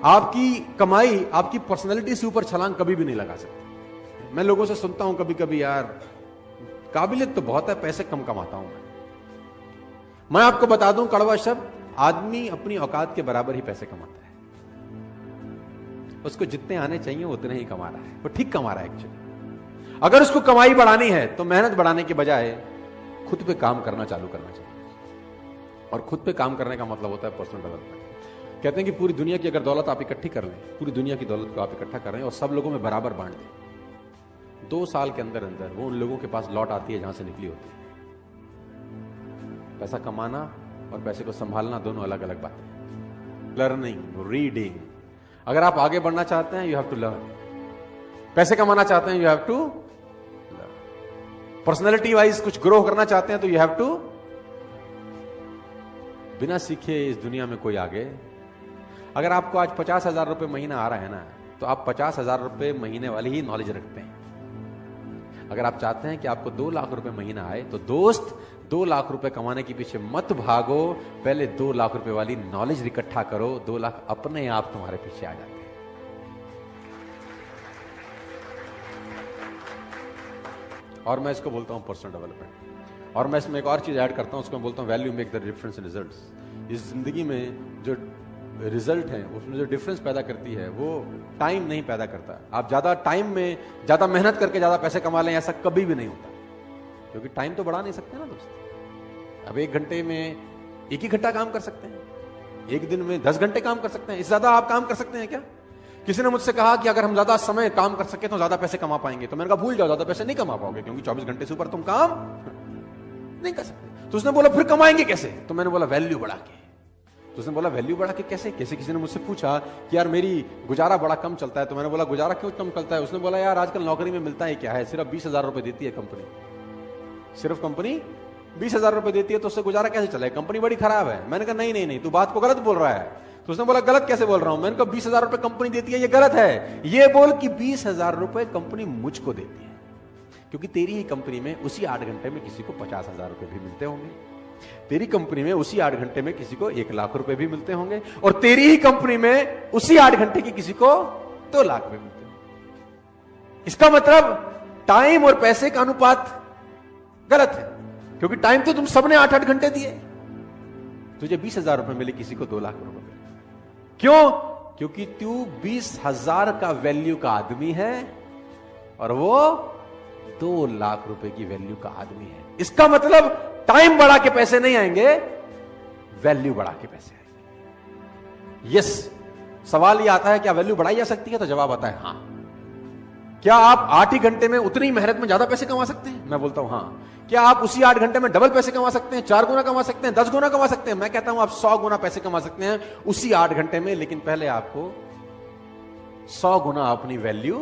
आपकी कमाई आपकी पर्सनैलिटी से ऊपर छलांग कभी भी नहीं लगा सकती। मैं लोगों से सुनता हूं कभी कभी, यार काबिलियत तो बहुत है, पैसे कम कमाता हूं मैं आपको बता दूं कड़वा शब्द, आदमी अपनी औकात के बराबर ही पैसे कमाता है। उसको जितने आने चाहिए उतने ही कमा रहा है, वो ठीक कमा रहा है एक्चुअली। अगर उसको कमाई बढ़ानी है तो मेहनत बढ़ाने के बजाय खुद पे काम करना चालू करना चाहिए। और खुद पे काम करने का मतलब होता है पर्सनल डेवलपमेंट। कहते हैं कि पूरी दुनिया की अगर दौलत आप इकट्ठी कर लें, पूरी दुनिया की दौलत को आप इकट्ठा कर रहे हैं और सब लोगों में बराबर बांट दें, 2 साल के अंदर अंदर वो उन लोगों के पास लौट आती है जहां से निकली होती है। पैसा कमाना और पैसे को संभालना दोनों अलग अलग बातें। लर्निंग, रीडिंग, अगर आप आगे बढ़ना चाहते हैं यू हैव टू लर्न। पैसे कमाना चाहते हैं you have to learn. Personality wise कुछ ग्रो करना चाहते हैं तो यू हैव टू। बिना सीखे इस दुनिया में कोई आगे। अगर आपको आज 50,000 रुपए महीना आ रहा है ना, तो आप 50,000 रुपए महीने वाली ही नॉलेज रखते हैं। अगर आप चाहते हैं कि आपको 2 लाख रुपए महीना आए, तो दोस्त 2 लाख रुपए कमाने के पीछे मत भागो, पहले 2 लाख रुपए वाली नॉलेज इकट्ठा करो। 2 लाख अपने आप तुम्हारे पीछे आ जाते हैं। और मैं इसको बोलता हूं पर्सनल डेवलपमेंट। और मैं इसमें एक और चीज ऐड करता हूं, उसको मैं बोलता हूं value make the difference in results. इस जिंदगी में जो रिजल्ट है, उसमें जो डिफरेंस पैदा करती है वो टाइम नहीं पैदा करता। आप ज्यादा टाइम में ज्यादा मेहनत करके ज्यादा पैसे कमा लें, ऐसा कभी भी नहीं होता, क्योंकि टाइम तो बढ़ा नहीं सकते ना दोस्त। अब 1 घंटे में 1 ही घंटा काम कर सकते हैं, 1 दिन में 10 घंटे काम कर सकते हैं। इससे ज्यादा आप काम कर सकते हैं क्या? किसी ने मुझसे कहा कि अगर हम ज्यादा समय काम कर सके तो ज्यादा पैसे कमा पाएंगे। तो मैंने कहा भूल जाओ, ज्यादा पैसे नहीं कमा पाओगे, क्योंकि 24 घंटे से ऊपर तुम काम नहीं कर सकते। तो उसने बोला फिर कमाएंगे कैसे? तो मैंने बोला वैल्यू बढ़ा के। तो उसने बोला वैल्यू बढ़ा के कैसे? किसी ने मुझसे पूछा कि यार मेरी गुजारा बड़ा कम चलता है। तो मैंने बोला गुजारा क्यों कम चलता है? उसने बोला यार आजकल नौकरी में मिलता है क्या है, सिर्फ 20,000 रुपए देती है कंपनी, सिर्फ कंपनी 20,000 रुपए देती है, तो उससे गुजारा कैसे चले? कंपनी बड़ी खराब है। मैंने कहा नहीं तू बात को गलत बोल रहा है। तो उसने बोला गलत कैसे बोल रहा हूं? मैंने कहा 20,000 रुपए कंपनी देती है, ये गलत है। ये बोल कि 20,000 रुपए कंपनी मुझको देती है, क्योंकि तेरी ही कंपनी में उसी 8 घंटे में किसी को 50,000 रुपए भी मिलते होंगे, तेरी कंपनी में उसी 8 घंटे में किसी को 1 लाख रुपए भी मिलते होंगे, और तेरी ही कंपनी में उसी 8 घंटे की किसी को 2 लाख रुपए मिलते होंगे। इसका मतलब टाइम और पैसे का अनुपात गलत है, क्योंकि टाइम तो तुम सबने 8-8 घंटे दिए, तुझे 20,000 रुपए मिले, किसी को 2 लाख रुपए मिले। क्यों? क्योंकि तू 20,000 का वैल्यू का आदमी है और वो 2 लाख रुपए की वैल्यू का आदमी है। इसका मतलब टाइम बढ़ा के पैसे नहीं आएंगे, वैल्यू बढ़ा के पैसे आएंगे। यस, सवाल यह आता है क्या वैल्यू बढ़ाई जा सकती है? तो जवाब आता है हां। क्या आप 8 ही घंटे में उतनी मेहनत में ज्यादा पैसे कमा सकते हैं? मैं बोलता हूं हां। क्या आप उसी 8 घंटे में डबल पैसे कमा सकते हैं, 4 गुना कमा सकते हैं, 10 गुना कमा सकते हैं? मैं कहता हूं आप 100 गुना पैसे कमा सकते हैं उसी 8 घंटे में, लेकिन पहले आपको 100 गुना अपनी वैल्यू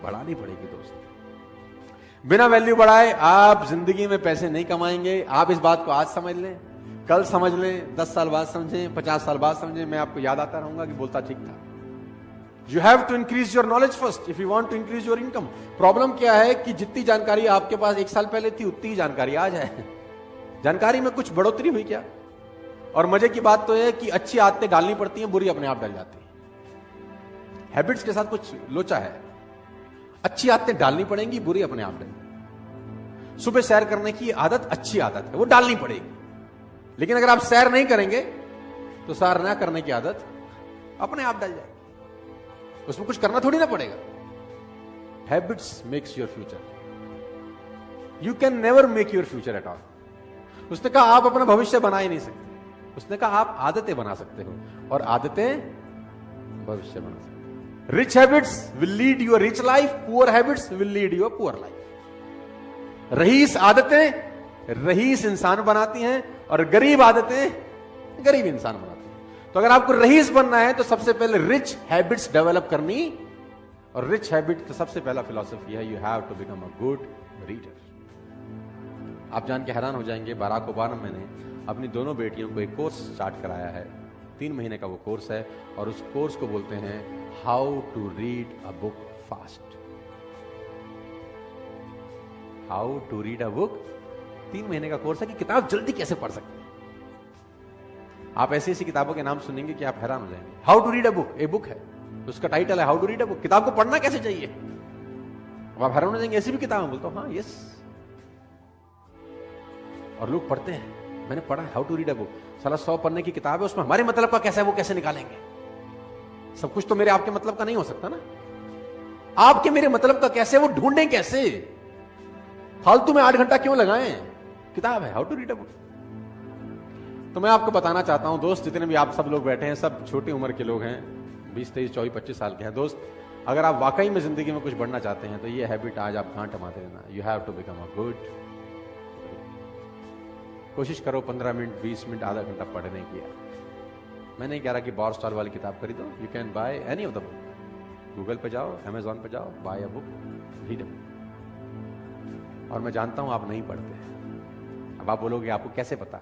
बढ़ानी पड़ेगी दोस्त। बिना वैल्यू बढ़ाए आप जिंदगी में पैसे नहीं कमाएंगे। आप इस बात को आज समझ लें, कल समझ लें, 10 साल बाद समझें, 50 साल बाद समझें, मैं आपको याद आता रहूंगा कि बोलता ठीक था। You have to increase your knowledge first if you want to increase your income. Problem क्या है कि जितनी जानकारी आपके पास 1 साल पहले थी उतनी ही जानकारी आज है। जानकारी में कुछ बढ़ोतरी हुई क्या? और मजे की बात तो है कि अच्छी आदतें डालनी पड़ती हैं, बुरी अपने आप डल जाती है। हैबिट्स के साथ कुछ लोचा है, अच्छी आदतें डालनी पड़ेंगी, बुरी अपने आप डलेंगी। सुबह सैर करने की आदत अच्छी आदत है, वो डालनी पड़ेगी, लेकिन अगर आप सैर नहीं करेंगे तो सैर ना करने की आदत अपने आप डल जाएगी, उसमें कुछ करना थोड़ी ना पड़ेगा। Habits makes your future, you can never make your future at all. उसने कहा आप अपना भविष्य बना ही नहीं सकते, उसने कहा आप आदतें बना सकते हो, और आदतें भविष्य बना सकते। Rich habits will lead you a rich life, poor habits will lead you a poor life. रईस आदतें रईस इंसान बनाती हैं, और गरीब आदतें गरीब इंसान बनाती हैं। तो अगर आपको रईस बनना है तो सबसे पहले रिच हैबिट्स डेवलप करनी, और रिच हैबिट का सबसे पहला फिलॉसफी है you have to become a good reader. आप जान के हैरान हो जाएंगे, बराक ओबामा ने अपनी दोनों बेटियों को एक कोर्स स्टार्ट कराया है, 3 महीने का वो कोर्स है, और उस कोर्स को बोलते हैं how to read a book fast. How to read a book, 3 महीने का कोर्स है कि किताब जल्दी कैसे पढ़ सकते हैं। आप ऐसी ऐसी किताबों के नाम सुनेंगे कि आप हैरान हो जाएंगे। How to read a book, a book है, उसका टाइटल है how to read a book. किताब को पढ़ना कैसे चाहिए, अब आप हैरान हो जाएंगे, ऐसी भी किताब बोलता हूं हाँ यस, और लोग पढ़ते हैं। मैंने पढ़ा how to read a book, साला 100 पढ़ने की किताब है, उसमें हमारे मतलब का कैसा है वो कैसे निकालेंगे। सब कुछ तो मेरे आपके मतलब का नहीं हो सकता ना, आपके मेरे मतलब का कैसे, वो ढूंढें कैसे, फालतू में 8 घंटा क्यों लगाएं, किताब है how to read a book. तो मैं आपको बताना चाहता हूं दोस्त, जितने भी आप सब लोग बैठे हैं, सब छोटी उम्र के लोग हैं, 20, 23, 24, 25 साल के हैं दोस्त। अगर आप वाकई में जिंदगी में कुछ बढ़ना चाहते हैं तो ये हैबिट आज आप गांठ मारते रहना, you have to become a good. कोशिश करो 15 मिनट, 20 मिनट, आधा घंटा पढ़ने की। मैं नहीं कह रहा कि बॉर स्टार वाली किताब खरीदो, you can buy any of the book, Google पे जाओ, अमेजॉन पे जाओ, buy a book, read a book. और मैं जानता हूं आप नहीं पढ़ते। अब आप बोलोगे आपको कैसे पता,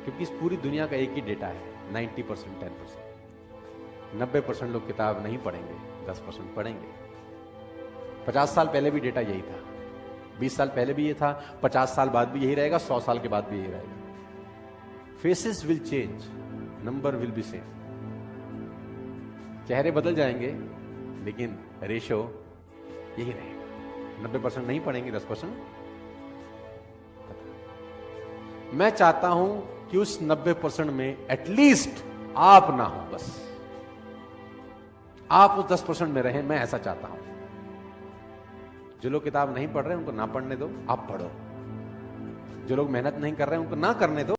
क्योंकि इस पूरी दुनिया का एक ही डेटा है, 90%, 10%। 90% लोग किताब नहीं पढ़ेंगे, 10% पढ़ेंगे। 50 साल पहले भी डेटा यही था, 20 साल पहले भी ये था, 50 साल बाद भी यही रहेगा, 100 साल के बाद भी यही रहेगा। Faces will change, number will be same. चेहरे बदल जाएंगे लेकिन रेशो यही रहेगा। 90% नहीं पढ़ेंगे, 10%। मैं चाहता हूं कि उस 90% में एटलीस्ट आप ना हो, बस आप उस 10% में रहें, मैं ऐसा चाहता हूं। जो लोग किताब नहीं पढ़ रहे उनको ना पढ़ने दो, आप पढ़ो। जो लोग मेहनत नहीं कर रहे उनको ना करने दो।